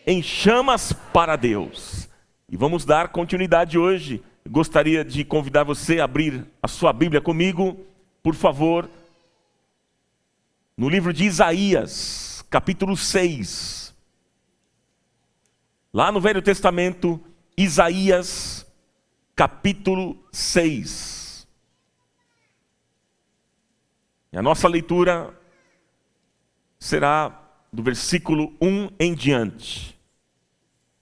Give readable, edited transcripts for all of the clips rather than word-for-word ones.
em chamas para Deus. E vamos dar continuidade hoje. Gostaria de convidar você a abrir a sua Bíblia comigo, por favor, no livro de Isaías, capítulo 6. Lá no Velho Testamento, Isaías, capítulo 6. E a nossa leitura será do versículo 1 em diante.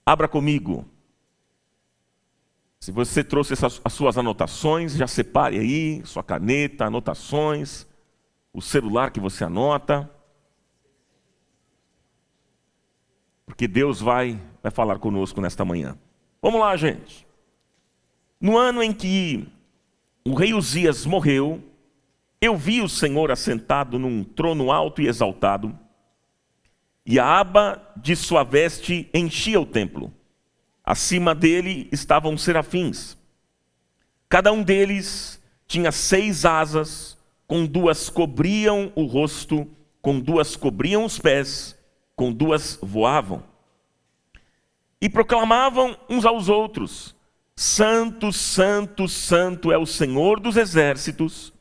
Abra comigo. Se você trouxe as suas anotações, já separe aí, sua caneta, anotações, o celular que você anota. Porque Deus vai falar conosco nesta manhã. Vamos lá, gente. No ano em que o rei Uzias morreu, eu vi o Senhor assentado num trono alto e exaltado, e a aba de sua veste enchia o templo. Acima dele estavam serafins. Cada um deles tinha 6 asas, com 2 cobriam o rosto, com 2 cobriam os pés, com 2 voavam. E proclamavam uns aos outros: Santo, Santo, Santo é o Senhor dos exércitos,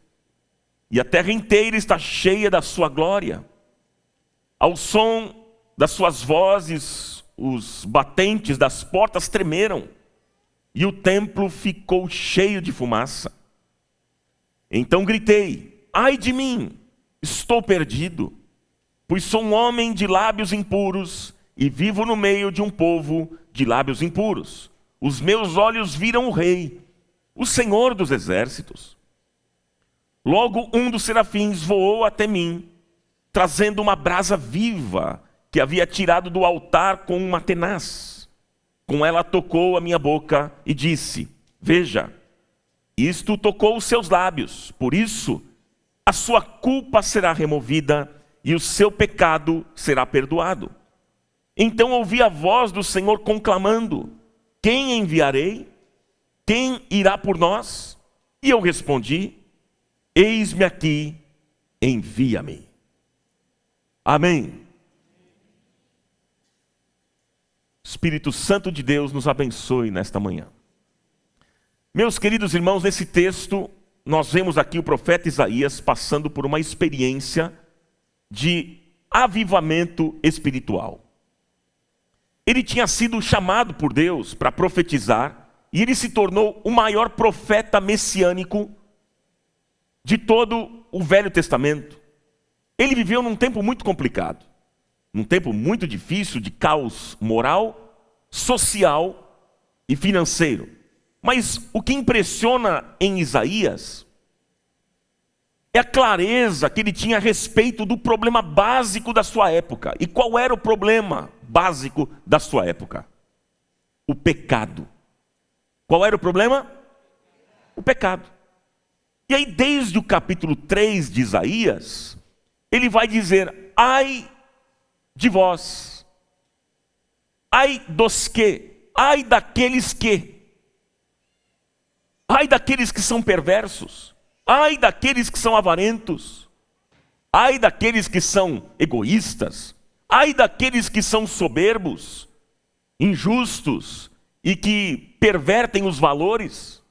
e a terra inteira está cheia da sua glória. Ao som das suas vozes, os batentes das portas tremeram, e o templo ficou cheio de fumaça. Então gritei: ai de mim, estou perdido, pois sou um homem de lábios impuros, e vivo no meio de um povo de lábios impuros. Os meus olhos viram o Rei, o Senhor dos exércitos. Logo um dos serafins voou até mim, trazendo uma brasa viva, que havia tirado do altar com uma tenaz. Com ela tocou a minha boca e disse: veja, isto tocou os seus lábios, por isso a sua culpa será removida e o seu pecado será perdoado. Então ouvi a voz do Senhor conclamando: quem enviarei? Quem irá por nós? E eu respondi: eis-me aqui, envia-me. Amém. Espírito Santo de Deus nos abençoe nesta manhã. Meus queridos irmãos, nesse texto, nós vemos aqui o profeta Isaías passando por uma experiência de avivamento espiritual. Ele tinha sido chamado por Deus para profetizar, e ele se tornou o maior profeta messiânico de todo o Velho Testamento. Ele viveu num tempo muito complicado, num tempo muito difícil de caos moral, social e financeiro. Mas o que impressiona em Isaías é a clareza que ele tinha a respeito do problema básico da sua época. E qual era o problema básico da sua época? O pecado. Qual era o problema? O pecado. E aí, desde o capítulo 3 de Isaías, ele vai dizer: ai de vós, ai dos que, ai daqueles que, ai daqueles que são perversos, ai daqueles que são avarentos, ai daqueles que são egoístas, ai daqueles que são soberbos, injustos e que pervertem os valores.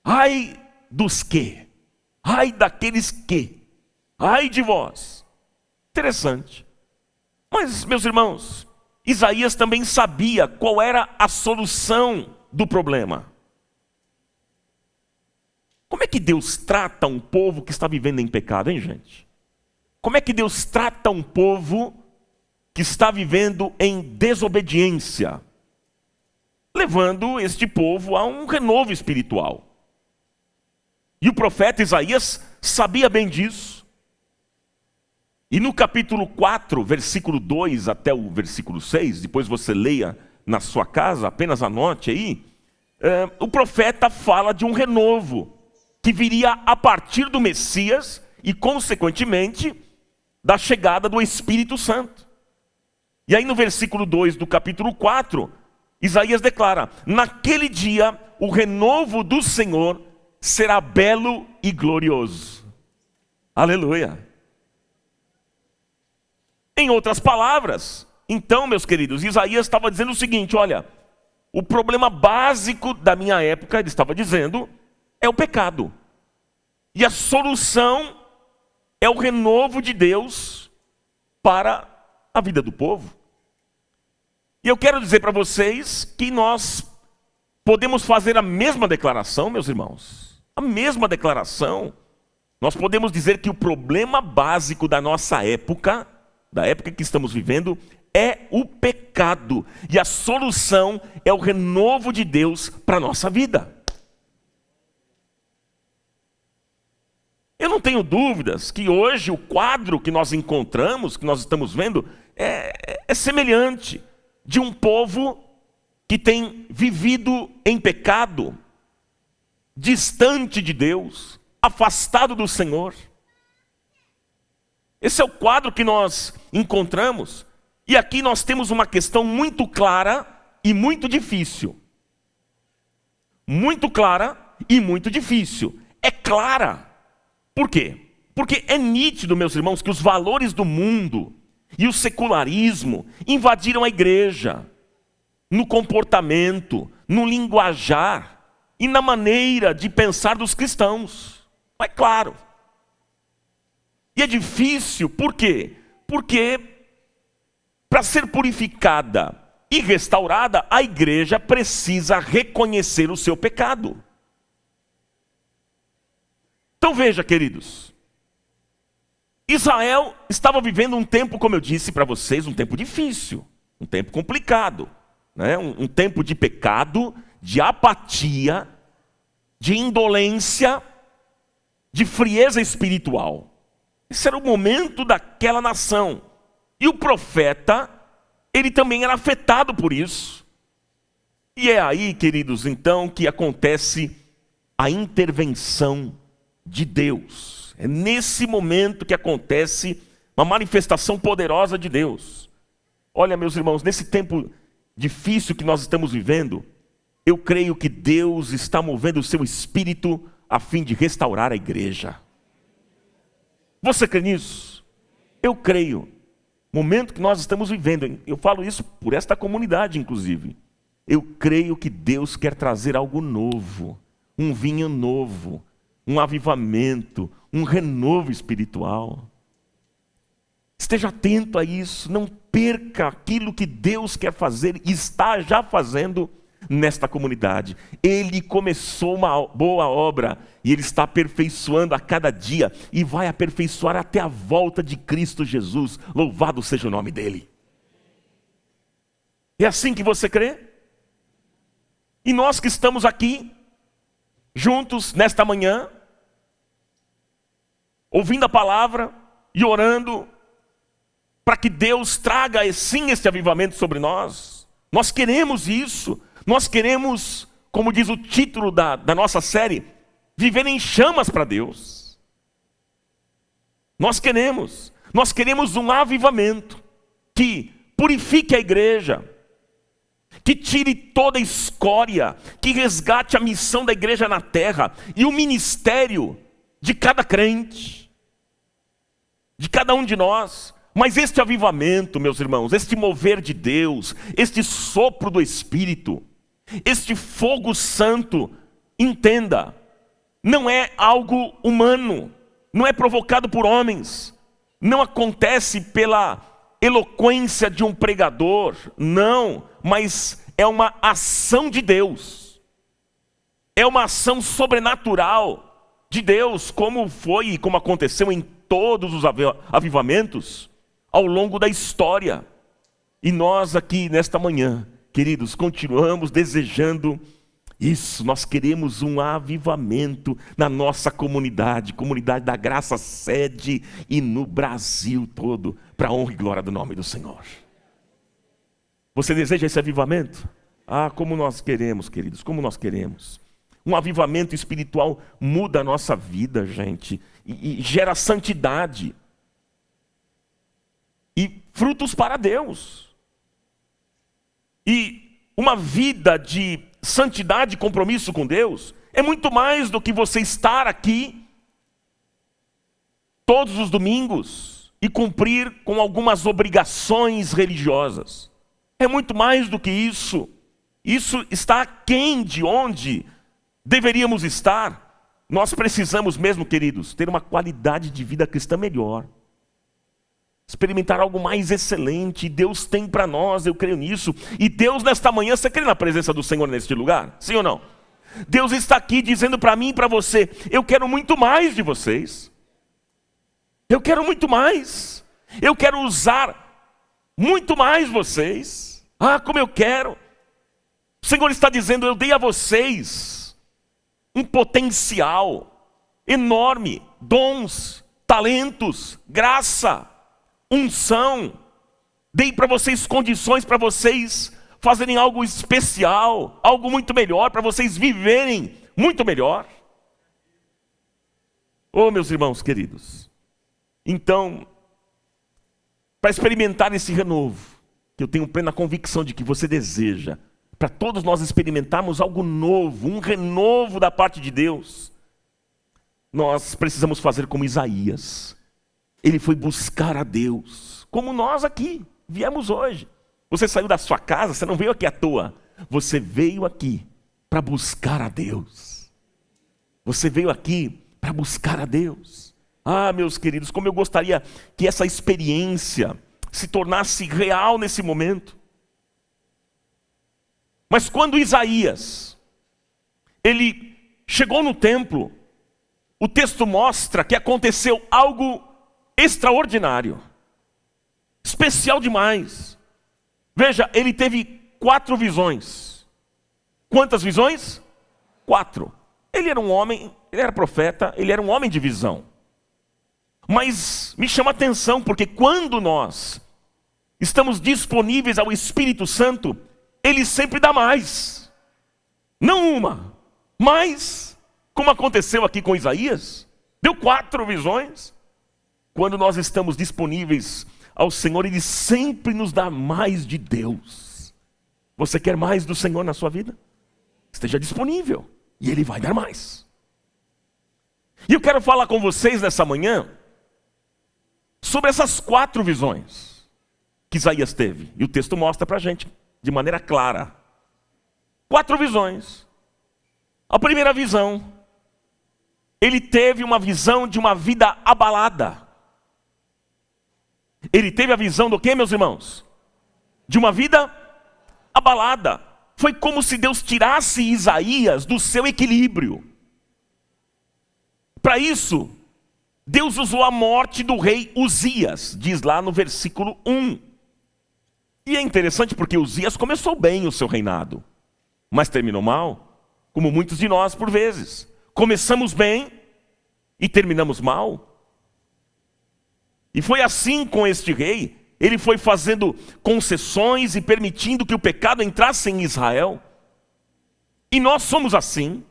Ai dos que, ai daqueles que, ai de vós. Interessante. Mas, meus irmãos, Isaías também sabia qual era a solução do problema. Como é que Deus trata um povo que está vivendo em pecado, hein, gente? Como é que Deus trata um povo que está vivendo em desobediência? Levando este povo a um renovo espiritual. E o profeta Isaías sabia bem disso. E no capítulo 4, versículo 2 até o versículo 6, depois você leia na sua casa, apenas anote aí, o profeta fala de um renovo que viria a partir do Messias e, consequentemente, da chegada do Espírito Santo. E aí no versículo 2 do capítulo 4, Isaías declara: naquele dia o renovo do Senhor será belo e glorioso. Aleluia! Em outras palavras, Então, meus queridos, Isaías estava dizendo o seguinte: olha, o problema básico da minha época, ele estava dizendo, é o pecado. E a solução é o renovo de Deus para a vida do povo. E eu quero dizer para vocês que nós podemos fazer a mesma declaração, meus irmãos. A mesma declaração. Nós podemos dizer que o problema básico da nossa época, da época que estamos vivendo, é o pecado. E a solução é o renovo de Deus para a nossa vida. Eu não tenho dúvidas que hoje o quadro que nós encontramos, que nós estamos vendo, é semelhante de um povo que tem vivido em pecado, distante de Deus, afastado do Senhor. Esse é o quadro que nós encontramos. E aqui nós temos uma questão muito clara e muito difícil. Muito clara e muito difícil. É clara. Por quê? Porque é nítido, meus irmãos, que os valores do mundo e o secularismo invadiram a igreja, no comportamento, no linguajar e na maneira de pensar dos cristãos. É claro. E é difícil, por quê? Porque para ser purificada e restaurada, a igreja precisa reconhecer o seu pecado. Então veja, queridos, Israel estava vivendo um tempo, como eu disse para vocês, um tempo difícil, um tempo complicado, né? Um tempo de pecado, de apatia, de indolência, de frieza espiritual. Esse era o momento daquela nação. E o profeta, ele também era afetado por isso. E é aí, queridos, então, que acontece a intervenção de Deus. É nesse momento que acontece uma manifestação poderosa de Deus. Olha, meus irmãos, nesse tempo difícil que nós estamos vivendo, eu creio que Deus está movendo o seu espírito a fim de restaurar a igreja. Você crê nisso? Eu creio. Momento que nós estamos vivendo, eu falo isso por esta comunidade, inclusive. Eu creio que Deus quer trazer algo novo, um vinho novo, um avivamento, um renovo espiritual. Esteja atento a isso, não perca aquilo que Deus quer fazer e está já fazendo nesta comunidade. Ele começou uma boa obra e Ele está aperfeiçoando a cada dia e vai aperfeiçoar até a volta de Cristo Jesus. Louvado seja o nome dEle. É assim que você crê? E nós que estamos aqui, juntos nesta manhã, ouvindo a palavra e orando, para que Deus traga sim esse avivamento sobre nós. Nós queremos isso. Nós queremos, como diz o título da nossa série, viver em chamas para Deus. Nós queremos um avivamento que purifique a igreja, que tire toda a escória, que resgate a missão da igreja na terra e o ministério de cada crente, de cada um de nós. Mas este avivamento, meus irmãos, este mover de Deus, este sopro do Espírito, este fogo santo, entenda, não é algo humano, não é provocado por homens, não acontece pela eloquência de um pregador, não, mas é uma ação de Deus, é uma ação sobrenatural de Deus, como foi e como aconteceu em todos os avivamentos ao longo da história. E nós aqui nesta manhã, queridos, continuamos desejando isso. Nós queremos um avivamento na nossa comunidade da Graça Sede e no Brasil todo, para a honra e glória do nome do Senhor. Você deseja esse avivamento? Ah, como nós queremos, queridos, como nós queremos. Um avivamento espiritual muda a nossa vida, gente, e gera santidade e frutos para Deus. E uma vida de santidade e compromisso com Deus é muito mais do que você estar aqui todos os domingos e cumprir com algumas obrigações religiosas. É muito mais do que isso. Isso está aquém de onde deveríamos estar. Nós precisamos mesmo, queridos, ter uma qualidade de vida cristã melhor. Experimentar algo mais excelente. Deus tem para nós, eu creio nisso. E Deus nesta manhã, você crê na presença do Senhor neste lugar? Sim ou não? Deus está aqui dizendo para mim e para você: eu quero muito mais de vocês. Eu quero muito mais. Eu quero usar muito mais vocês. Ah, como eu quero. O Senhor está dizendo: eu dei a vocês um potencial enorme, dons, talentos, graça, unção. Dei para vocês condições para vocês fazerem algo especial, algo muito melhor, para vocês viverem muito melhor. Oh, meus irmãos queridos, então, para experimentar esse renovo, que eu tenho plena convicção de que você deseja, para todos nós experimentarmos algo novo, um renovo da parte de Deus, nós precisamos fazer como Isaías. Ele foi buscar a Deus, como nós aqui viemos hoje. Você saiu da sua casa, você não veio aqui à toa. Você veio aqui para buscar a Deus. Você veio aqui para buscar a Deus. Ah, meus queridos, como eu gostaria que essa experiência se tornasse real nesse momento. Mas quando Isaías, ele chegou no templo, o texto mostra que aconteceu algo extraordinário, especial demais. Veja, ele teve 4 visões. Quantas visões? 4. Ele era um homem, ele era profeta, ele era um homem de visão. Mas me chama a atenção, porque quando nós estamos disponíveis ao Espírito Santo, Ele sempre dá mais. Não uma, mas, como aconteceu aqui com Isaías, deu 4 visões. Quando nós estamos disponíveis ao Senhor, Ele sempre nos dá mais de Deus. Você quer mais do Senhor na sua vida? Esteja disponível, e Ele vai dar mais. E eu quero falar com vocês nessa manhã sobre essas 4 visões que Isaías teve. E o texto mostra para a gente de maneira clara. 4 visões. A primeira visão, ele teve uma visão de uma vida abalada. Ele teve a visão do quê, meus irmãos? De uma vida abalada. Foi como se Deus tirasse Isaías do seu equilíbrio. Para isso, Deus usou a morte do rei Uzias, diz lá no versículo 1. E é interessante porque Uzias começou bem o seu reinado, mas terminou mal, como muitos de nós por vezes. Começamos bem e terminamos mal. E foi assim com este rei. Ele foi fazendo concessões e permitindo que o pecado entrasse em Israel. E nós somos assim.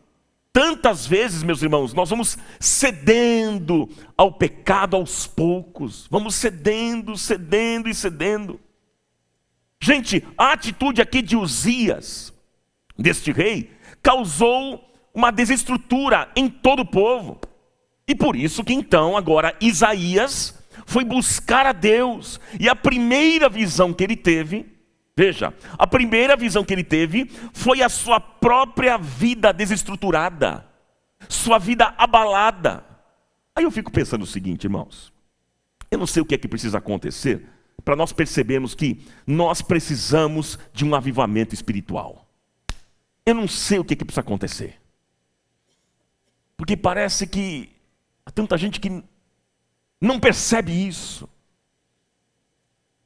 Tantas vezes, meus irmãos, nós vamos cedendo ao pecado aos poucos. Vamos cedendo, cedendo e cedendo. Gente, a atitude aqui de Uzias, deste rei, causou uma desestrutura em todo o povo. E por isso que então agora Isaías foi buscar a Deus. E a primeira visão que ele teve, veja, a primeira visão que ele teve foi a sua própria vida desestruturada, sua vida abalada. Aí eu fico pensando o seguinte, irmãos, eu não sei o que é que precisa acontecer para nós percebermos que nós precisamos de um avivamento espiritual. Eu não sei o que é que precisa acontecer, porque parece que há tanta gente que não percebe isso,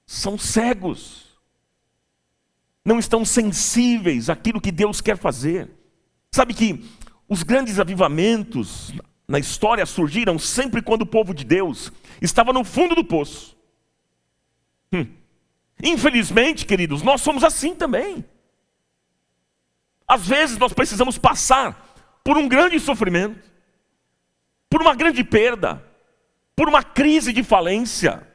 são cegos, não estão sensíveis àquilo que Deus quer fazer. Sabe que os grandes avivamentos na história surgiram sempre quando o povo de Deus estava no fundo do poço. Infelizmente, queridos, nós somos assim também. Às vezes nós precisamos passar por um grande sofrimento, por uma grande perda, por uma crise de falência,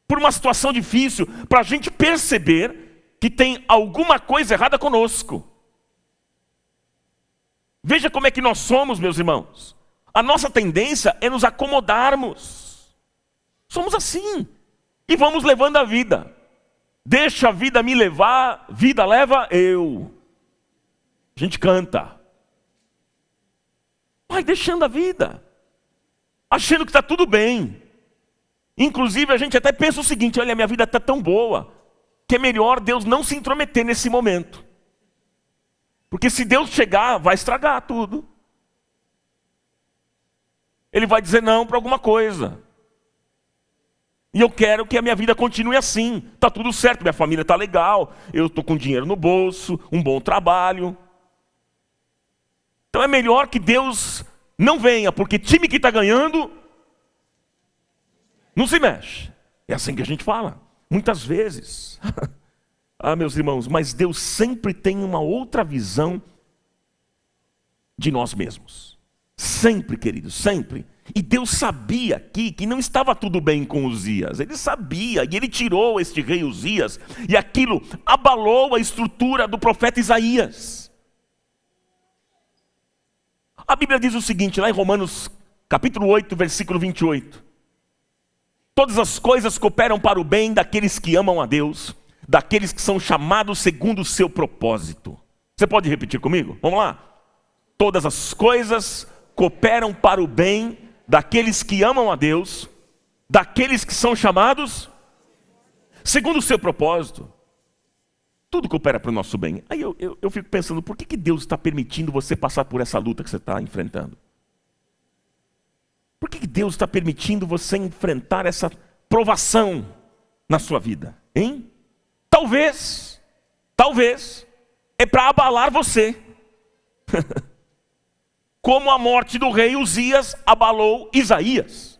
por uma situação difícil, para a gente perceber que tem alguma coisa errada conosco. Veja como é que nós somos, meus irmãos. A nossa tendência é nos acomodarmos. Somos assim. E vamos levando a vida. Deixa a vida me levar, vida leva eu. A gente canta. Vai deixando a vida. Achando que está tudo bem. Inclusive a gente até pensa o seguinte: olha, minha vida está tão boa, que é melhor Deus não se intrometer nesse momento. Porque se Deus chegar, vai estragar tudo. Ele vai dizer não para alguma coisa. E eu quero que a minha vida continue assim. Está tudo certo, minha família está legal, eu estou com dinheiro no bolso, um bom trabalho. Então é melhor que Deus não venha, porque time que está ganhando não se mexe. É assim que a gente fala, muitas vezes. Ah, meus irmãos, mas Deus sempre tem uma outra visão de nós mesmos. Sempre, queridos, sempre. E Deus sabia aqui que não estava tudo bem com Uzias. Ele sabia, e ele tirou este rei Uzias, e aquilo abalou a estrutura do profeta Isaías. A Bíblia diz o seguinte, lá em Romanos capítulo 8, versículo 28. Todas as coisas cooperam para o bem daqueles que amam a Deus, daqueles que são chamados segundo o seu propósito. Você pode repetir comigo? Vamos lá. Todas as coisas cooperam para o bem daqueles que amam a Deus, daqueles que são chamados segundo o seu propósito. Tudo coopera para o nosso bem. Aí eu fico pensando, por que Deus está permitindo você passar por essa luta que você está enfrentando? Por que Deus está permitindo você enfrentar essa provação na sua vida? Hein? Talvez é para abalar você. Como a morte do rei Uzias abalou Isaías.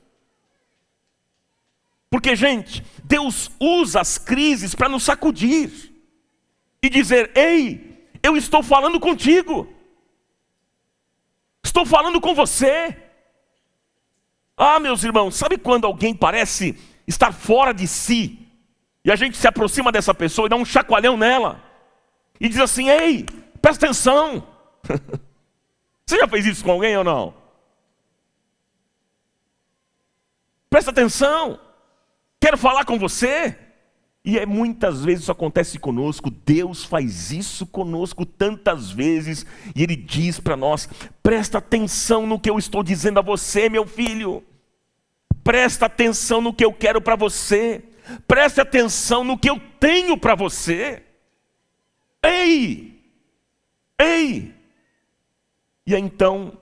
Porque, gente, Deus usa as crises para nos sacudir e dizer: ei, eu estou falando contigo, estou falando com você. Ah, meus irmãos, sabe quando alguém parece estar fora de si, e a gente se aproxima dessa pessoa e dá um chacoalhão nela, e diz assim: ei, presta atenção. Você já fez isso com alguém ou não? Presta atenção, quero falar com você. E muitas vezes isso acontece conosco. Deus faz isso conosco tantas vezes, e Ele diz para nós: presta atenção no que eu estou dizendo a você, meu filho. Presta atenção no que eu quero para você. Preste atenção no que eu tenho para você. Ei! E aí, então,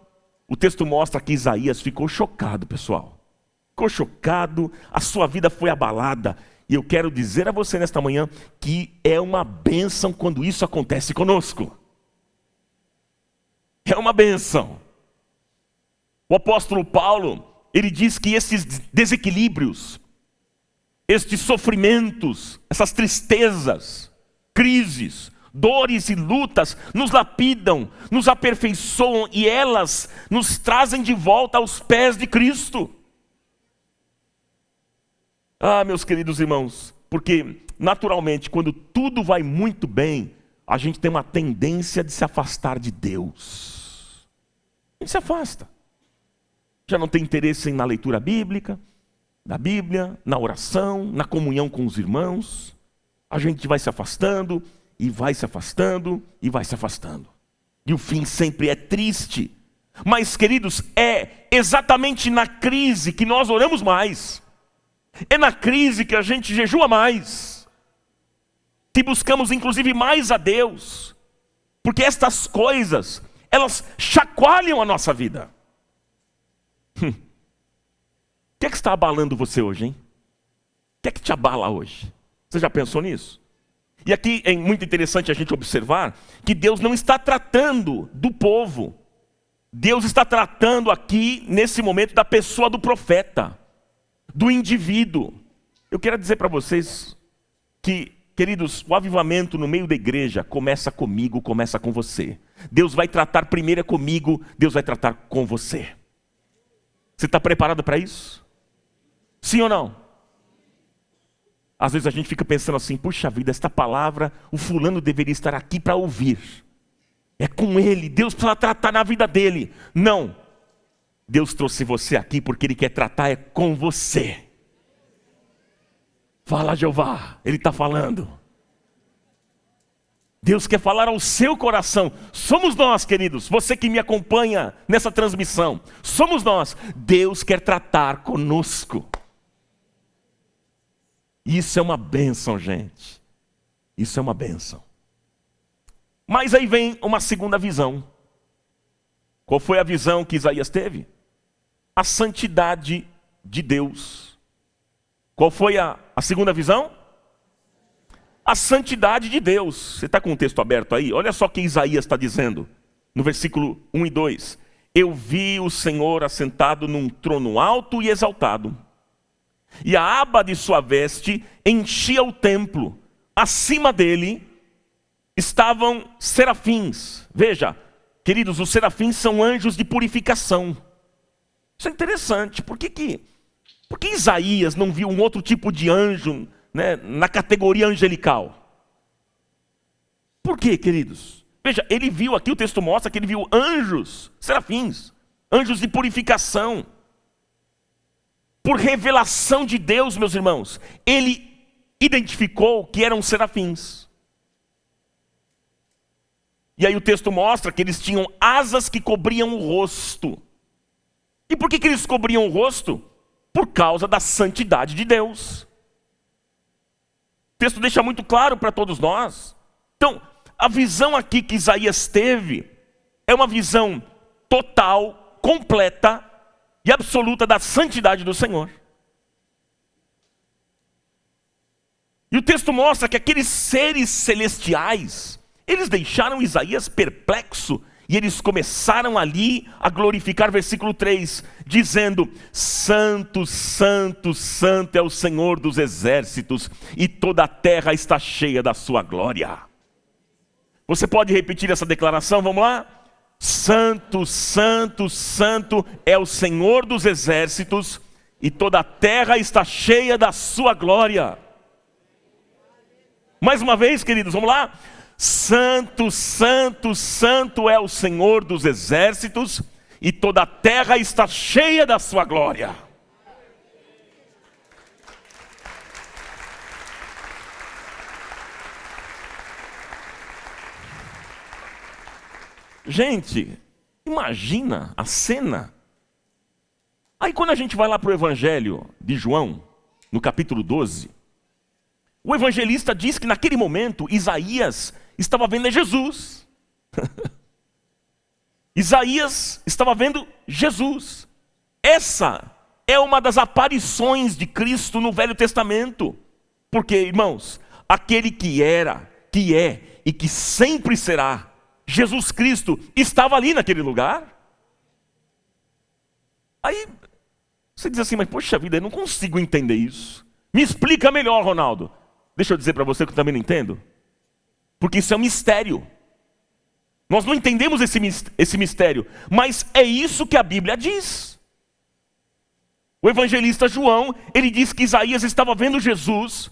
o texto mostra que Isaías ficou chocado, pessoal. Ficou chocado, a sua vida foi abalada. E eu quero dizer a você nesta manhã que é uma bênção quando isso acontece conosco. É uma bênção. O apóstolo Paulo, ele diz que esses desequilíbrios, estes sofrimentos, essas tristezas, crises, dores e lutas nos lapidam, nos aperfeiçoam, e elas nos trazem de volta aos pés de Cristo. Ah, meus queridos irmãos, porque naturalmente quando tudo vai muito bem, a gente tem uma tendência de se afastar de Deus. A gente se afasta. Já não tem interesse na leitura bíblica, da Bíblia, na oração, na comunhão com os irmãos. A gente vai se afastando, e vai se afastando, e vai se afastando. E o fim sempre é triste. Mas, queridos, é exatamente na crise que nós oramos mais. É na crise que a gente jejua mais. Que buscamos, inclusive, mais a Deus. Porque estas coisas, elas chacoalham a nossa vida. O que é que está abalando você hoje, hein? O que é que te abala hoje? Você já pensou nisso? E aqui é muito interessante a gente observar que Deus não está tratando do povo. Deus está tratando aqui, nesse momento, da pessoa do profeta, do indivíduo. Eu quero dizer para vocês que, queridos, o avivamento no meio da igreja começa comigo, começa com você. Deus vai tratar primeiro comigo, Deus vai tratar com você. Você está preparado para isso? Sim ou não? Às vezes a gente fica pensando assim: puxa vida, esta palavra, o fulano deveria estar aqui para ouvir. É com ele, Deus precisa tratar na vida dele. Não, Deus trouxe você aqui porque Ele quer tratar com você. Fala, Jeová, Ele está falando. Deus quer falar ao seu coração. Somos nós, queridos, você que me acompanha nessa transmissão, somos nós. Deus quer tratar conosco. Isso é uma bênção, gente. Isso é uma bênção. Mas aí vem uma segunda visão. Qual foi a visão que Isaías teve? A santidade de Deus. Qual foi a segunda visão? A santidade de Deus. Você está com o texto aberto aí? Olha só o que Isaías está dizendo, no versículo 1 e 2. Eu vi o Senhor assentado num trono alto e exaltado, e a aba de sua veste enchia o templo. Acima dele estavam serafins. Veja, queridos, os serafins são anjos de purificação. Isso é interessante. Por que Isaías não viu um outro tipo de anjo, né, na categoria angelical? Por quê, queridos? Veja, ele viu aqui, o texto mostra que ele viu anjos, serafins, anjos de purificação. Por revelação de Deus, meus irmãos, ele identificou que eram serafins. E aí o texto mostra que eles tinham asas que cobriam o rosto. E por que eles cobriam o rosto? Por causa da santidade de Deus. O texto deixa muito claro para todos nós. Então, a visão aqui que Isaías teve é uma visão total, completa e absoluta da santidade do Senhor. E o texto mostra que aqueles seres celestiais, eles deixaram Isaías perplexo e eles começaram ali a glorificar, versículo 3, dizendo: Santo, Santo, Santo é o Senhor dos exércitos, e toda a terra está cheia da sua glória. Você pode repetir essa declaração? Vamos lá? Santo, Santo, Santo é o Senhor dos exércitos, e toda a terra está cheia da sua glória. Mais uma vez, queridos, vamos lá? Santo, Santo, Santo é o Senhor dos exércitos, e toda a terra está cheia da sua glória. Gente, imagina a cena. Aí quando a gente vai lá para o Evangelho de João, no capítulo 12, o evangelista diz que naquele momento Isaías estava vendo Jesus. Isaías estava vendo Jesus. Essa é uma das aparições de Cristo no Velho Testamento. Porque, irmãos, aquele que era, que é e que sempre será, Jesus Cristo, estava ali naquele lugar. Aí você diz assim, mas poxa vida, eu não consigo entender isso. Me explica melhor, Ronaldo. Deixa eu dizer para você que eu também não entendo. Porque isso é um mistério. Nós não entendemos esse mistério. Mas é isso que a Bíblia diz. O evangelista João, ele diz que Isaías estava vendo Jesus,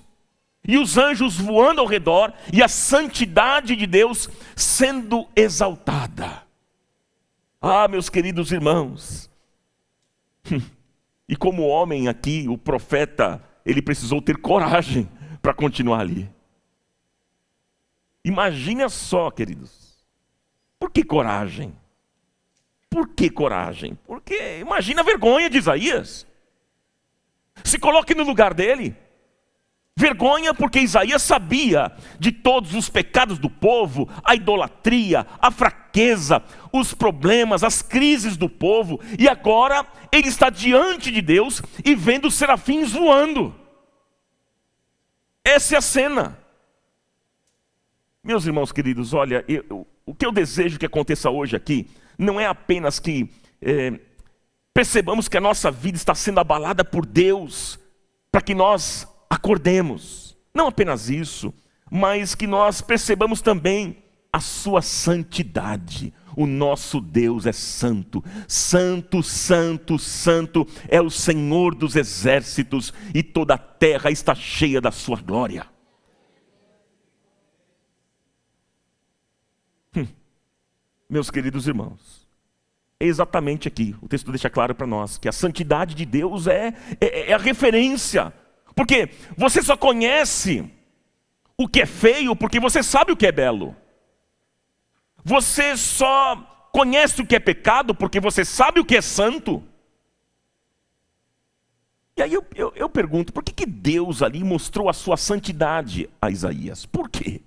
e os anjos voando ao redor, e a santidade de Deus sendo exaltada. Ah, meus queridos irmãos. E como homem aqui, o profeta, ele precisou ter coragem para continuar ali. Imagina só, queridos. Por que coragem? Por que coragem? Porque imagina a vergonha de Isaías. Se coloque no lugar dele. Vergonha porque Isaías sabia de todos os pecados do povo, a idolatria, a fraqueza, os problemas, as crises do povo. E agora ele está diante de Deus e vendo os serafins voando. Essa é a cena. Meus irmãos queridos, olha, o que eu desejo que aconteça hoje aqui, não é apenas que percebamos que a nossa vida está sendo abalada por Deus, para que nós acordemos. Não apenas isso, mas que nós percebamos também a sua santidade. O nosso Deus é santo. Santo, santo, santo é o Senhor dos exércitos, e toda a terra está cheia da sua glória. Meus queridos irmãos, é exatamente aqui, o texto deixa claro para nós que a santidade de Deus é a referência. Porque você só conhece o que é feio porque você sabe o que é belo. Você só conhece o que é pecado porque você sabe o que é santo. E aí eu pergunto, por que Deus ali mostrou a sua santidade a Isaías? Por quê?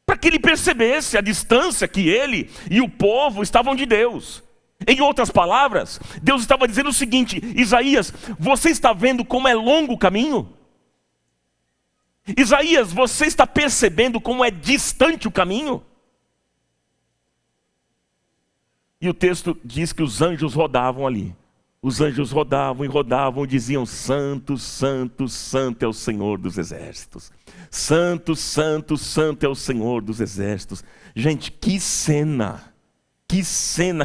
Para que ele percebesse a distância que ele e o povo estavam de Deus. Em outras palavras, Deus estava dizendo o seguinte: Isaías, você está vendo como é longo o caminho? Isaías, você está percebendo como é distante o caminho? E o texto diz que os anjos rodavam ali. Os anjos rodavam e rodavam e diziam: Santo, Santo, Santo é o Senhor dos exércitos. Santo, Santo, Santo é o Senhor dos exércitos. Gente, que cena,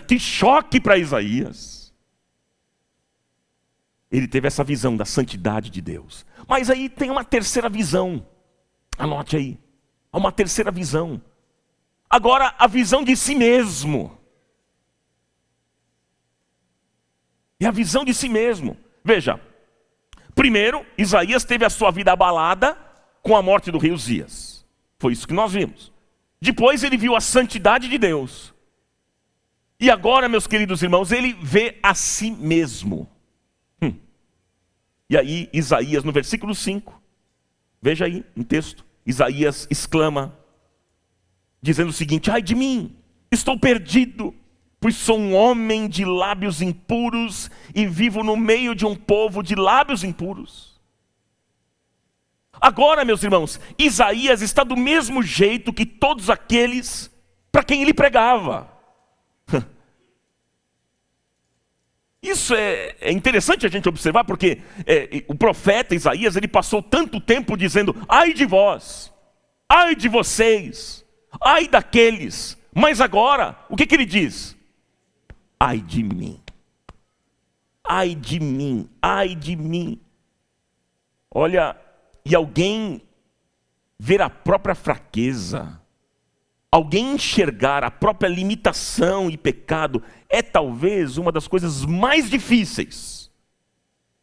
que choque para Isaías. Ele teve essa visão da santidade de Deus. Mas aí tem uma terceira visão. Anote aí. Há uma terceira visão. Agora, a visão de si mesmo. É a visão de si mesmo. Veja, primeiro, Isaías teve a sua vida abalada com a morte do rei Uzias. Foi isso que nós vimos. Depois ele viu a santidade de Deus. E agora, meus queridos irmãos, ele vê a si mesmo. E aí, Isaías, no versículo 5, veja aí, um texto, Isaías exclama, dizendo o seguinte: ai de mim, estou perdido, pois sou um homem de lábios impuros e vivo no meio de um povo de lábios impuros. Agora, meus irmãos, Isaías está do mesmo jeito que todos aqueles para quem ele pregava. Isso é interessante a gente observar, porque o profeta Isaías, ele passou tanto tempo dizendo: ai de vós, ai de vocês, ai daqueles. Mas agora, o que ele diz? Ai de mim, ai de mim, ai de mim. Olha, e alguém ver a própria fraqueza, alguém enxergar a própria limitação e pecado, é talvez uma das coisas mais difíceis.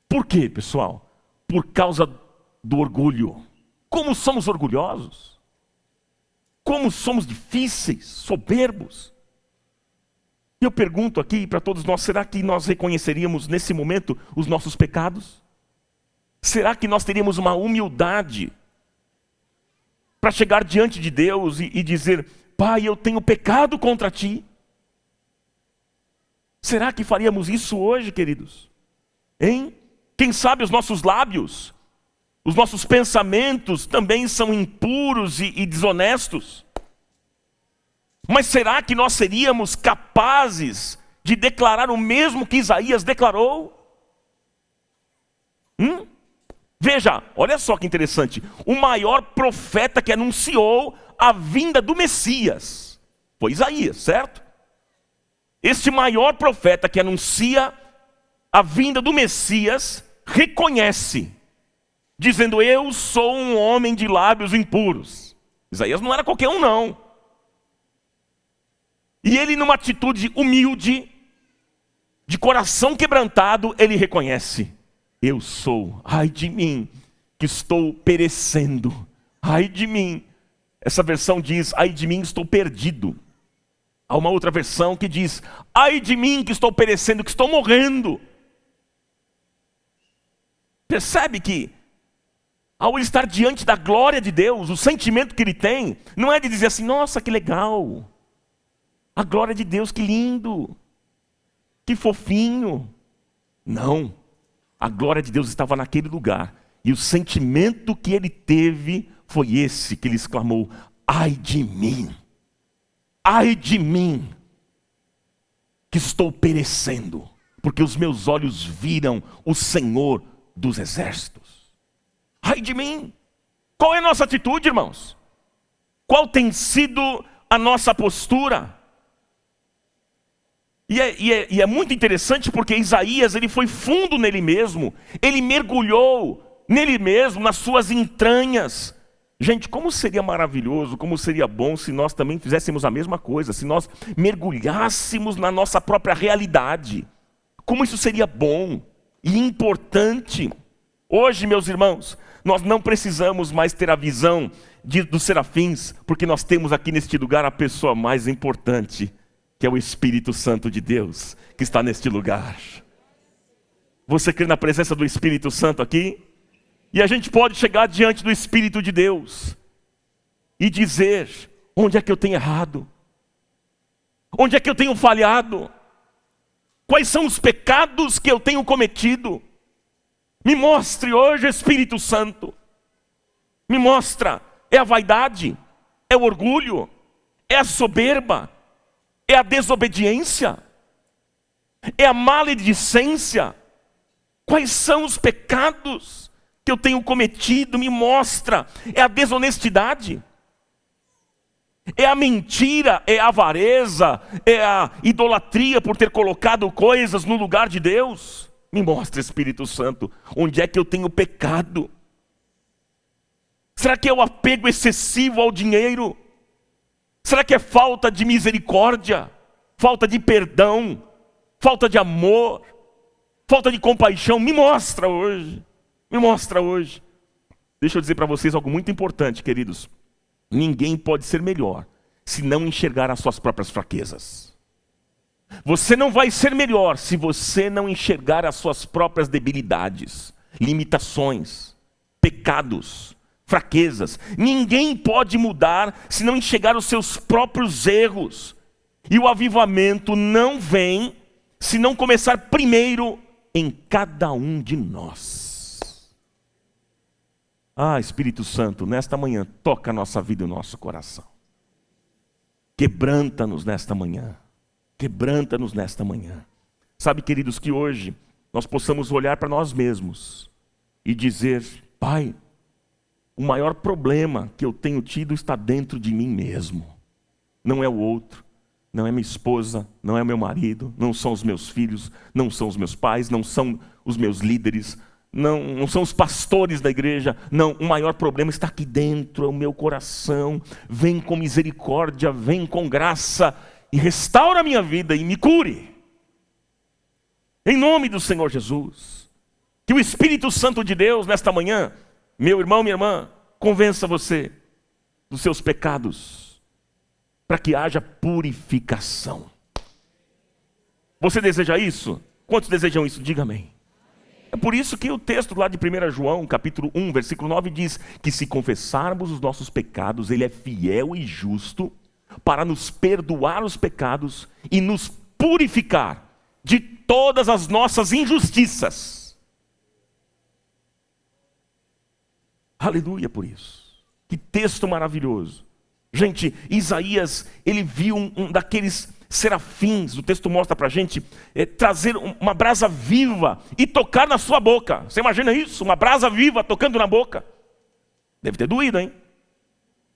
Por quê, pessoal? Por causa do orgulho. Como somos orgulhosos? Como somos difíceis, soberbos? E eu pergunto aqui para todos nós: será que nós reconheceríamos nesse momento os nossos pecados? Será que nós teríamos uma humildade para chegar diante de Deus e dizer: Pai, eu tenho pecado contra ti? Será que faríamos isso hoje, queridos? Hein? Quem sabe os nossos lábios, os nossos pensamentos também são impuros e desonestos. Mas será que nós seríamos capazes de declarar o mesmo que Isaías declarou? Veja, olha só que interessante. O maior profeta que anunciou a vinda do Messias foi Isaías, certo? Este maior profeta que anuncia a vinda do Messias reconhece, dizendo: eu sou um homem de lábios impuros. Isaías não era qualquer um, não. E ele, numa atitude humilde, de coração quebrantado, ele reconhece: eu sou, ai de mim, que estou perecendo, ai de mim. Essa versão diz: ai de mim, estou perdido. Há uma outra versão que diz: ai de mim, que estou perecendo, que estou morrendo. Percebe que, ao estar diante da glória de Deus, o sentimento que ele tem, não é de dizer assim: nossa, que legal, a glória de Deus, que lindo, que fofinho. Não, a glória de Deus estava naquele lugar, e o sentimento que ele teve foi esse, que ele exclamou: ai de mim, que estou perecendo, porque os meus olhos viram o Senhor dos exércitos. Ai de mim. Qual é a nossa atitude, irmãos? Qual tem sido a nossa postura? E é muito interessante, porque Isaías, ele foi fundo nele mesmo, ele mergulhou nele mesmo, nas suas entranhas. Gente, como seria maravilhoso, como seria bom se nós também fizéssemos a mesma coisa, se nós mergulhássemos na nossa própria realidade. Como isso seria bom. e importante. Hoje, meus irmãos, nós não precisamos mais ter a visão dos serafins, porque nós temos aqui neste lugar a pessoa mais importante, que é o Espírito Santo de Deus, que está neste lugar. Você crê na presença do Espírito Santo aqui? E a gente pode chegar diante do Espírito de Deus e dizer: onde é que eu tenho errado? Onde é que eu tenho falhado? Quais são os pecados que eu tenho cometido? Me mostre hoje, Espírito Santo. Me mostra. É a vaidade? É o orgulho? É a soberba? É a desobediência? É a maledicência? Quais são os pecados que eu tenho cometido? Me mostra. É a desonestidade? É a mentira? É a avareza? É a idolatria por ter colocado coisas no lugar de Deus? Me mostra, Espírito Santo, onde é que eu tenho pecado? Será que é o apego excessivo ao dinheiro? Será que é falta de misericórdia? Falta de perdão? Falta de amor? Falta de compaixão? Me mostra hoje. Me mostra hoje. Deixa eu dizer para vocês algo muito importante, queridos. Ninguém pode ser melhor se não enxergar as suas próprias fraquezas. Você não vai ser melhor se você não enxergar as suas próprias debilidades, limitações, pecados, fraquezas. Ninguém pode mudar se não enxergar os seus próprios erros. E o avivamento não vem se não começar primeiro em cada um de nós. Ah, Espírito Santo, nesta manhã, toca a nossa vida e o nosso coração. Quebranta-nos nesta manhã. Quebranta-nos nesta manhã. Sabe, queridos, que hoje nós possamos olhar para nós mesmos e dizer: Pai, o maior problema que eu tenho tido está dentro de mim mesmo. Não é o outro, não é minha esposa, não é meu marido, não são os meus filhos, não são os meus pais, não são os meus líderes, não são os pastores da igreja. Não, o maior problema está aqui dentro, é o meu coração. Vem com misericórdia, vem com graça e restaura a minha vida e me cure. Em nome do Senhor Jesus. Que o Espírito Santo de Deus, nesta manhã, meu irmão, minha irmã, convença você dos seus pecados, para que haja purificação. Você deseja isso? Quantos desejam isso? Diga amém. É por isso que o texto lá de 1 João, capítulo 1, versículo 9, diz que se confessarmos os nossos pecados, Ele é fiel e justo para nos perdoar os pecados e nos purificar de todas as nossas injustiças. Aleluia por isso. Que texto maravilhoso. Gente, Isaías, ele viu um daqueles serafins, o texto mostra para a gente, trazer uma brasa viva e tocar na sua boca. Você imagina isso? Uma brasa viva tocando na boca. Deve ter doído, hein?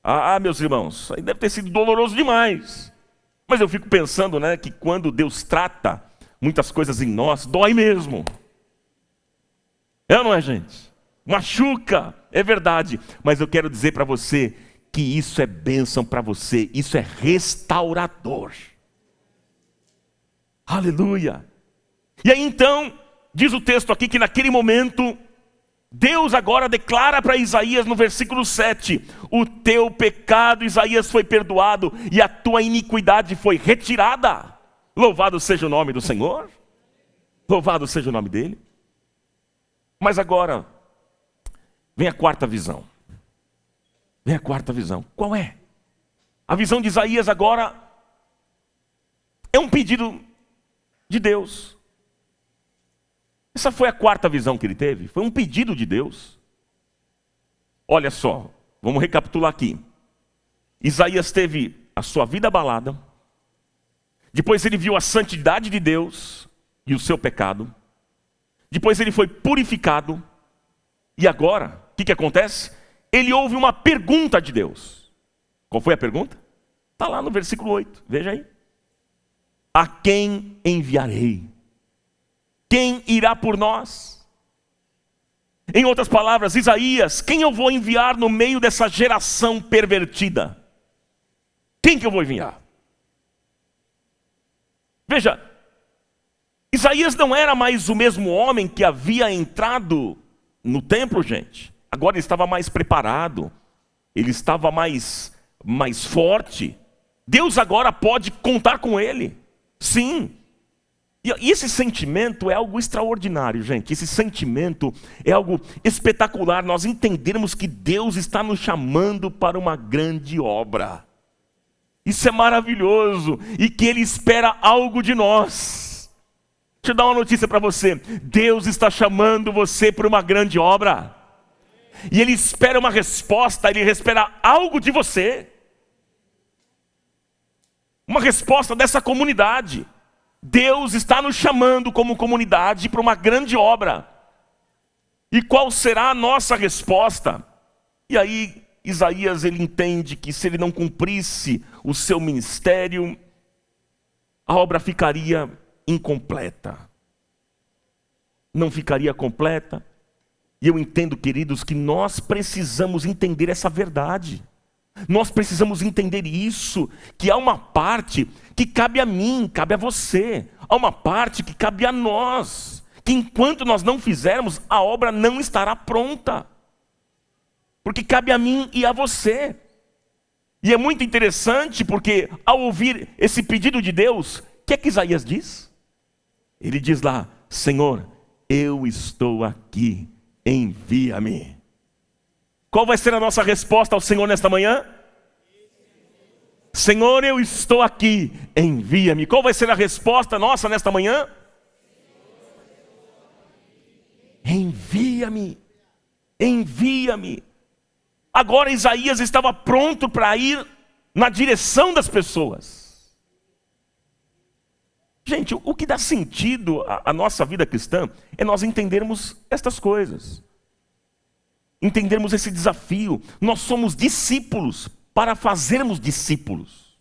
Ah, meus irmãos, aí deve ter sido doloroso demais. Mas eu fico pensando, né, que quando Deus trata muitas coisas em nós, dói mesmo. É ou não é, gente? Machuca, é verdade. Mas eu quero dizer para você que isso é bênção para você, isso é restaurador. Aleluia. E aí então, diz o texto aqui que naquele momento, Deus agora declara para Isaías no versículo 7, o teu pecado, Isaías, foi perdoado e a tua iniquidade foi retirada. Louvado seja o nome do Senhor. Louvado seja o nome dele. Mas agora, vem a quarta visão. Vem a quarta visão. Qual é? A visão de Isaías agora é um pedido de Deus. Essa foi a quarta visão que ele teve. Foi um pedido de Deus. Olha só, vamos recapitular aqui. Isaías teve a sua vida abalada. Depois ele viu a santidade de Deus e o seu pecado. Depois ele foi purificado. E agora, o que acontece? Ele ouve uma pergunta de Deus. Qual foi a pergunta? Está lá no versículo 8, veja aí. A quem enviarei? Quem irá por nós? Em outras palavras, Isaías, quem eu vou enviar no meio dessa geração pervertida? Quem que eu vou enviar? Veja, Isaías não era mais o mesmo homem que havia entrado no templo, gente. Agora ele estava mais preparado, ele estava mais forte. Deus agora pode contar com ele, sim. E esse sentimento é algo extraordinário, gente. Esse sentimento é algo espetacular. Nós entendermos que Deus está nos chamando para uma grande obra. Isso é maravilhoso. E que Ele espera algo de nós. Deixa eu dar uma notícia para você. Deus está chamando você para uma grande obra. E Ele espera uma resposta, Ele espera algo de você. Uma resposta dessa comunidade. Deus está nos chamando como comunidade para uma grande obra. E qual será a nossa resposta? E aí Isaías ele entende que se ele não cumprisse o seu ministério, a obra ficaria incompleta. Não ficaria completa. E eu entendo, queridos, que nós precisamos entender essa verdade. Nós precisamos entender isso, que há uma parte que cabe a mim, cabe a você. Há uma parte que cabe a nós, que enquanto nós não fizermos, a obra não estará pronta. Porque cabe a mim e a você. E é muito interessante porque ao ouvir esse pedido de Deus, o que é que Isaías diz? Ele diz lá, Senhor, eu estou aqui, envia-me. Qual vai ser a nossa resposta ao Senhor nesta manhã? Senhor, eu estou aqui, envia-me. Qual vai ser a resposta nossa nesta manhã? Envia-me, envia-me. Agora Isaías estava pronto para ir na direção das pessoas. Gente, o que dá sentido à nossa vida cristã é nós entendermos estas coisas. Entendermos esse desafio. Nós somos discípulos para fazermos discípulos.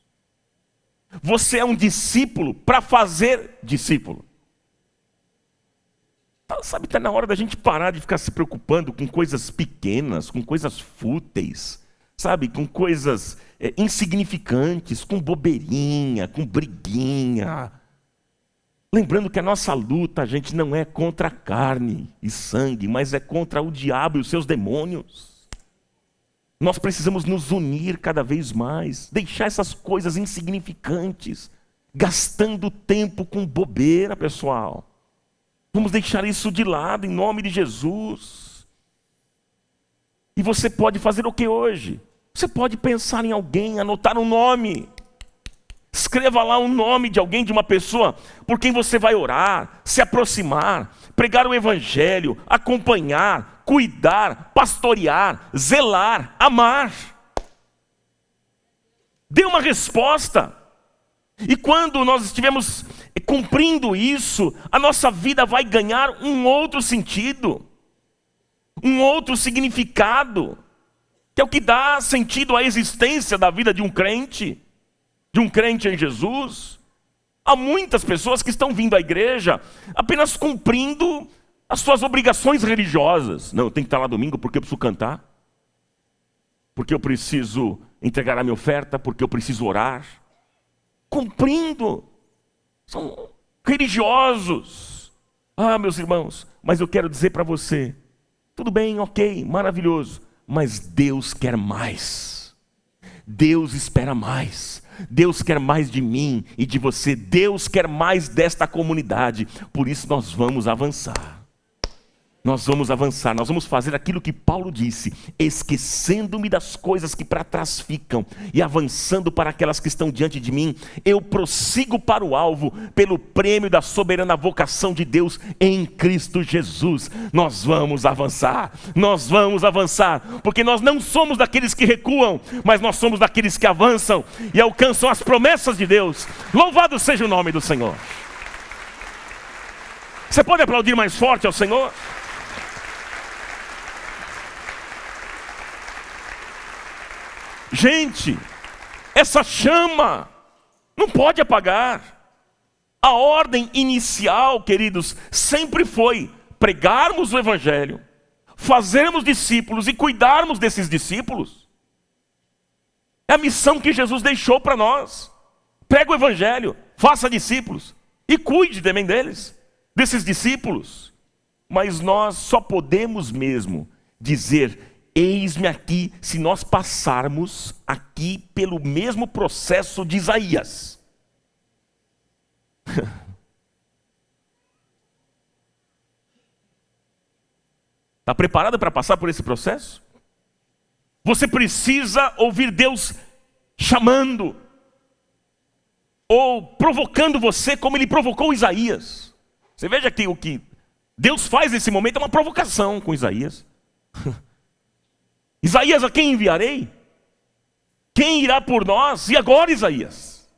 Você é um discípulo para fazer discípulo. Sabe, está na hora da gente parar de ficar se preocupando com coisas pequenas, com coisas fúteis, sabe, com coisas insignificantes, com bobeirinha, com briguinha. Lembrando que a nossa luta, gente, não é contra carne e sangue, mas é contra o diabo e os seus demônios. Nós precisamos nos unir cada vez mais, deixar essas coisas insignificantes, gastando tempo com bobeira, pessoal. Vamos deixar isso de lado em nome de Jesus. E você pode fazer o que hoje? Você pode pensar em alguém, anotar um nome. Escreva lá um nome de alguém, de uma pessoa por quem você vai orar, se aproximar, pregar o evangelho, acompanhar, cuidar, pastorear, zelar, amar. Dê uma resposta. E quando nós estivermos cumprindo isso, a nossa vida vai ganhar um outro sentido, um outro significado, que é o que dá sentido à existência da vida de um crente em Jesus. Há muitas pessoas que estão vindo à igreja apenas cumprindo as suas obrigações religiosas. Não, eu tenho que estar lá domingo porque eu preciso cantar, porque eu preciso entregar a minha oferta, porque eu preciso orar. Cumprindo. São religiosos. Ah, meus irmãos, mas eu quero dizer para você, tudo bem, ok, maravilhoso, mas Deus quer mais. Deus espera mais. Deus quer mais de mim e de você. Deus quer mais desta comunidade. Por isso nós vamos avançar. Nós vamos avançar, nós vamos fazer aquilo que Paulo disse, esquecendo-me das coisas que para trás ficam e avançando para aquelas que estão diante de mim, eu prossigo para o alvo, pelo prêmio da soberana vocação de Deus em Cristo Jesus. Nós vamos avançar, porque nós não somos daqueles que recuam, mas nós somos daqueles que avançam e alcançam as promessas de Deus. Louvado seja o nome do Senhor. Você pode aplaudir mais forte ao Senhor? Gente, essa chama não pode apagar. A ordem inicial, queridos, sempre foi pregarmos o evangelho, fazermos discípulos e cuidarmos desses discípulos. É a missão que Jesus deixou para nós. Prega o evangelho, faça discípulos e cuide também deles. desses discípulos. Mas nós só podemos mesmo dizer: eis-me aqui, se nós passarmos aqui pelo mesmo processo de Isaías. Está preparado para passar por esse processo? Você precisa ouvir Deus chamando, ou provocando você como Ele provocou Isaías. Você veja que o que Deus faz nesse momento é uma provocação com Isaías. Isaías, a quem enviarei? Quem irá por nós? E agora, Isaías?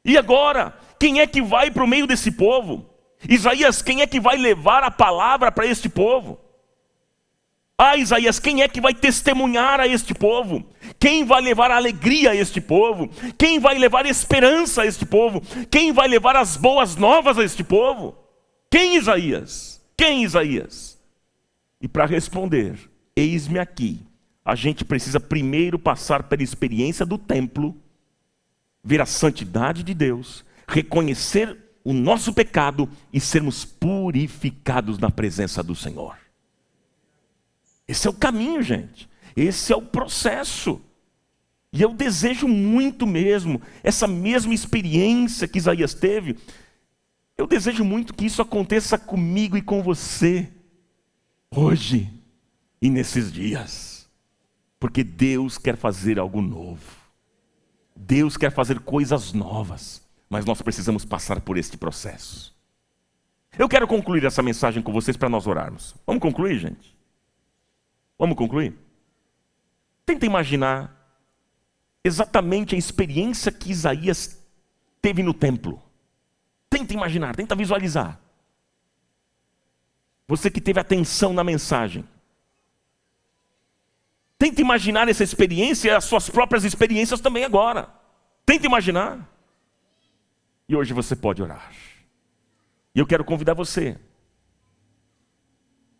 E agora? Quem é que vai para o meio desse povo? Isaías, quem é que vai levar a palavra para este povo? Ah, Isaías, quem é que vai testemunhar a este povo? Quem vai levar alegria a este povo? Quem vai levar esperança a este povo? Quem vai levar as boas novas a este povo? Quem, Isaías? Quem, Isaías? E para responder, eis-me aqui, a gente precisa primeiro passar pela experiência do templo, ver a santidade de Deus, reconhecer o nosso pecado e sermos purificados na presença do Senhor. Esse é o caminho, gente. Esse é o processo. E eu desejo muito mesmo, essa mesma experiência que Isaías teve, eu desejo muito que isso aconteça comigo e com você, hoje e nesses dias. Porque Deus quer fazer algo novo. Deus quer fazer coisas novas. Mas nós precisamos passar por este processo. Eu quero concluir essa mensagem com vocês para nós orarmos. Vamos concluir, gente? Vamos concluir? Tenta imaginar exatamente a experiência que Isaías teve no templo. Tenta imaginar, tenta visualizar. Você que teve atenção na mensagem. Tenta imaginar essa experiência e as suas próprias experiências também agora. Tenta imaginar. E hoje você pode orar. E eu quero convidar você,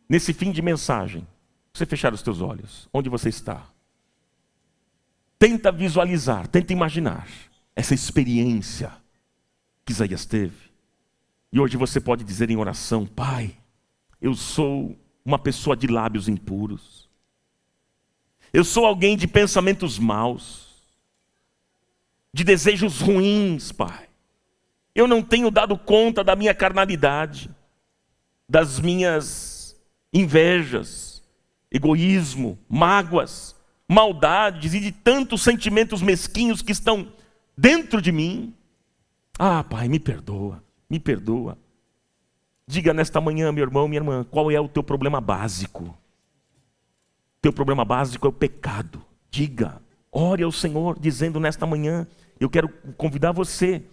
nesse fim de mensagem, você fechar os teus olhos, onde você está. Tenta visualizar, tenta imaginar essa experiência que Isaías teve. E hoje você pode dizer em oração: Pai, eu sou uma pessoa de lábios impuros. Eu sou alguém de pensamentos maus, de desejos ruins, Pai. Eu não tenho dado conta da minha carnalidade, das minhas invejas, egoísmo, mágoas, maldades e de tantos sentimentos mesquinhos que estão dentro de mim. Ah, Pai, me perdoa, me perdoa. Diga nesta manhã, meu irmão, minha irmã, qual é o teu problema básico? Teu problema básico é o pecado. Diga, ore ao Senhor, dizendo nesta manhã, eu quero convidar você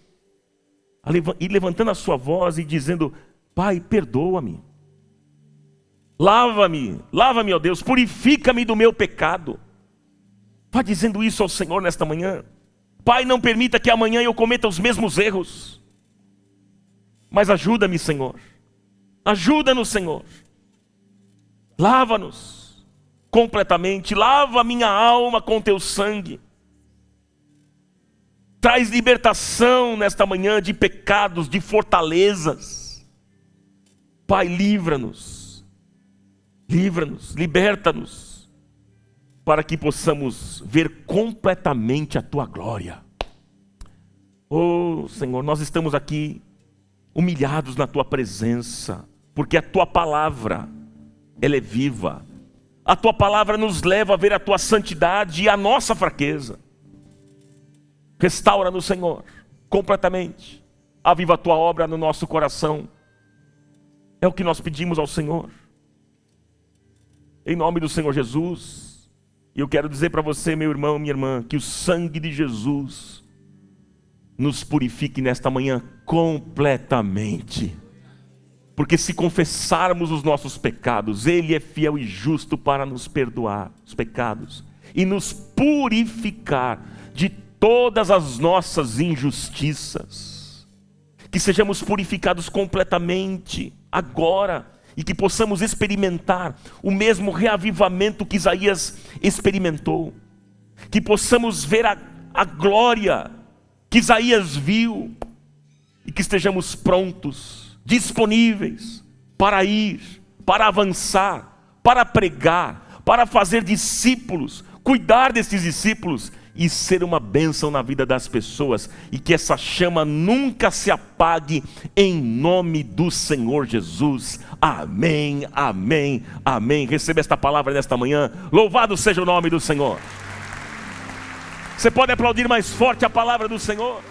a ir levantando a sua voz e dizendo: Pai, perdoa-me. Lava-me, ó Deus, purifica-me do meu pecado. Vá dizendo isso ao Senhor nesta manhã. Pai, não permita que amanhã eu cometa os mesmos erros. Mas ajuda-me, Senhor. Ajuda-nos, Senhor. Lava-nos completamente. Lava a minha alma com teu sangue. Traz libertação nesta manhã de pecados, de fortalezas. Pai, livra-nos. Livra-nos, liberta-nos, para que possamos ver completamente a Tua glória. Oh, Senhor, nós estamos aqui humilhados na Tua presença, porque a Tua palavra, ela é viva. A Tua palavra nos leva a ver a Tua santidade e a nossa fraqueza. Restaura-nos, Senhor, completamente. Aviva a Tua obra no nosso coração. É o que nós pedimos ao Senhor. Em nome do Senhor Jesus. E eu quero dizer para você, meu irmão, minha irmã, que o sangue de Jesus nos purifique nesta manhã completamente. Porque se confessarmos os nossos pecados, Ele é fiel e justo para nos perdoar os pecados e nos purificar de todas as nossas injustiças. Que sejamos purificados completamente agora e que possamos experimentar o mesmo reavivamento que Isaías experimentou. Que possamos ver a glória que Isaías viu e que estejamos prontos disponíveis para ir, para avançar, para pregar, para fazer discípulos, cuidar desses discípulos e ser uma bênção na vida das pessoas, e que essa chama nunca se apague, em nome do Senhor Jesus. Amém, amém, amém. Receba esta palavra nesta manhã. Louvado seja o nome do Senhor. Você pode aplaudir mais forte a palavra do Senhor?